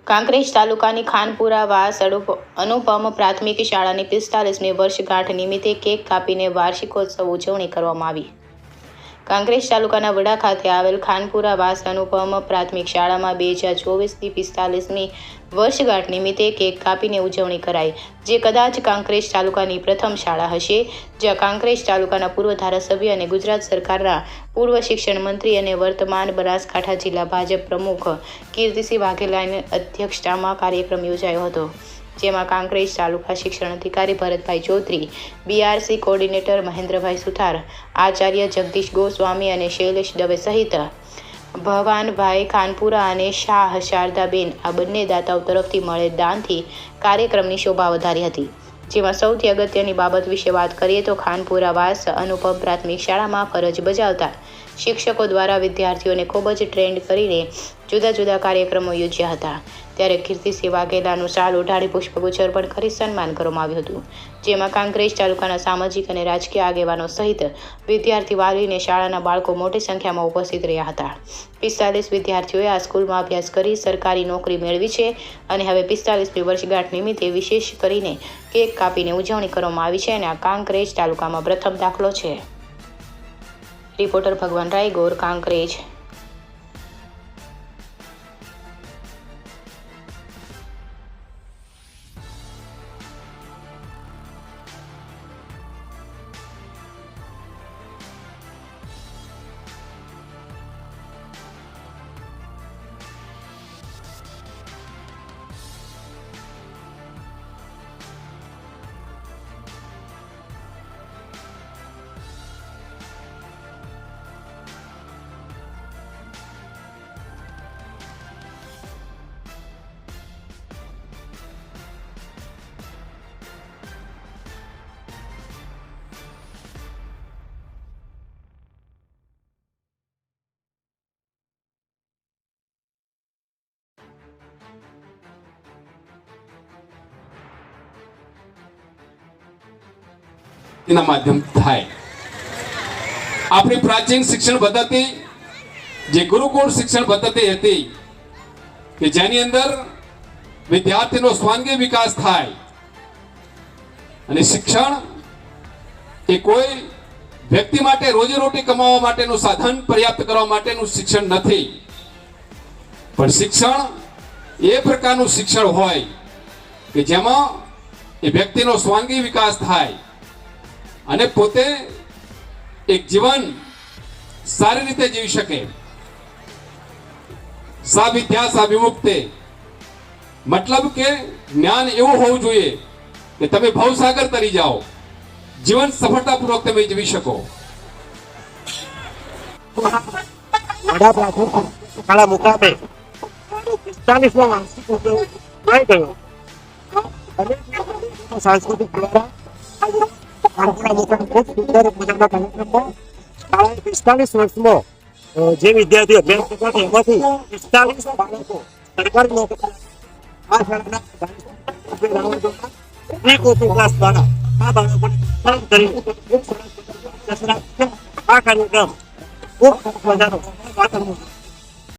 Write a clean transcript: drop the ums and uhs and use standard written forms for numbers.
કાંકરેજ તાલુકાની ખાનપુરા વાસ અનુપમ પ્રાથમિક શાળાની 45મી વર્ષગાંઠ નિમિત્તે કેક કાપીને વાર્ષિકોત્સવ ઉજવણી કરવામાં આવી। કાંકરેજ તાલુકાના વડા ખાતે આવેલ ખાનપુરા વાસ અનુપમ પ્રાથમિક શાળામાં 2024ની 45મી વર્ષગાંઠ નિમિત્તે કેક કાપીને ઉજવણી કરાઈ, જે કદાચ કાંકરેજ તાલુકાની પ્રથમ શાળા હશે, જ્યાં કાંકરેજ તાલુકાના પૂર્વ ધારાસભ્ય અને ગુજરાત સરકારના પૂર્વ શિક્ષણ મંત્રી અને વર્તમાન બનાસકાંઠા જિલ્લા ભાજપ પ્રમુખ કીર્તિસિંહ વાઘેલાની અધ્યક્ષતામાં કાર્યક્રમ યોજાયો હતો, જેમાં કાંકરેજ તાલુકા શિક્ષણ અધિકારી ભરતભાઈ ચૌધરી, બીઆરસી કોર્ડિનેટર મહેન્દ્રભાઈ સુથાર, આચાર્ય જગદીશ ગોસ્વામી અને શૈલેષ દવે સહિત ભવાનભાઈ ખાનપુરા અને શાહ શારદાબેન આ બંને દાતાઓ તરફથી મળેલ દાનથી કાર્યક્રમની શોભા વધારી હતી। જેમાં સૌથી અગત્યની બાબત વિશે વાત કરીએ તો ખાનપુરા વાસ અનુપમ પ્રાથમિક શાળામાં ફરજ બજાવતા શિક્ષકો દ્વારા વિદ્યાર્થીઓને ખૂબ જ ટ્રેન્ડ કરીને જુદા જુદા કાર્યક્રમો યોજ્યા હતા। ત્યારે કીર્તિસિંહ વાઘેલાનું શાલ ઉઢાડી પુષ્પગુચ્છ અર્પણ કરી સન્માન કરવામાં આવ્યું હતું, જેમાં કાંકરેજ તાલુકાના સામાજિક અને રાજકીય આગેવાનો સહિત વિદ્યાર્થી વાલી અને શાળાના બાળકો મોટી સંખ્યામાં ઉપસ્થિત રહ્યા હતા। 45 વિદ્યાર્થીઓએ આ સ્કૂલમાં અભ્યાસ કરી સરકારી નોકરી મેળવી છે અને હવે 45મી વર્ષગાંઠ નિમિત્તે વિશેષ કરીને કેક કાપીને ઉજવણી કરવામાં આવી છે અને આ કાંકરેજ તાલુકામાં પ્રથમ દાખલો છે। રિપોર્ટર ભગવાન રાયગોર, કાંકરેજ। એના માધ્યમથી થાય। આપણી પ્રાચીન શિક્ષણ પદ્ધતિ જે ગુરુકુળ શિક્ષણ પદ્ધતિ હતી કે જેની અંદર વિદ્યાર્થીનો સ્વાંગી વિકાસ થાય અને શિક્ષણ એ કોઈ વ્યક્તિ માટે રોજીરોટી કમાવા માટેનું સાધન પર્યાપ્ત કરવા માટેનું શિક્ષણ નથી, પણ શિક્ષણ એ પ્રકારનું શિક્ષણ હોય કે જેમાં એ વ્યક્તિનો સ્વાંગી વિકાસ થાય અને પોતે એક જીવન સારી રીતે જીવી શકે। સા વિદ્યા સા વિમુક્તે મતલબ કે જ્ઞાન એવું હોવું જોઈએ કે તમે ભવસાગર તરી જાઓ, જીવન સફળતાપૂર્વક તમે જીવી શકો। વડા પ્રાથમિક શાળા મુકામે 45મો વાર્ષિક ઉત્સવ ઉજવાઈ ગયો અને સાંસ્કૃતિક દ્વારા ખાનપુરા મુકામે ખૂબ સુંદર મજાના કાર્યક્રમમાં શાળાએ 45 વર્ષમાં જે વિદ્યાર્થીઓ અભ્યાસ કરતા હતા એમાંથી 45 બાળકો સરકારી નોકરી આ શાળાના કોચિંગ ક્લાસ દ્વારા આ બાળકોને કરી આ કાર્યક્રમ ખૂબ મજાનો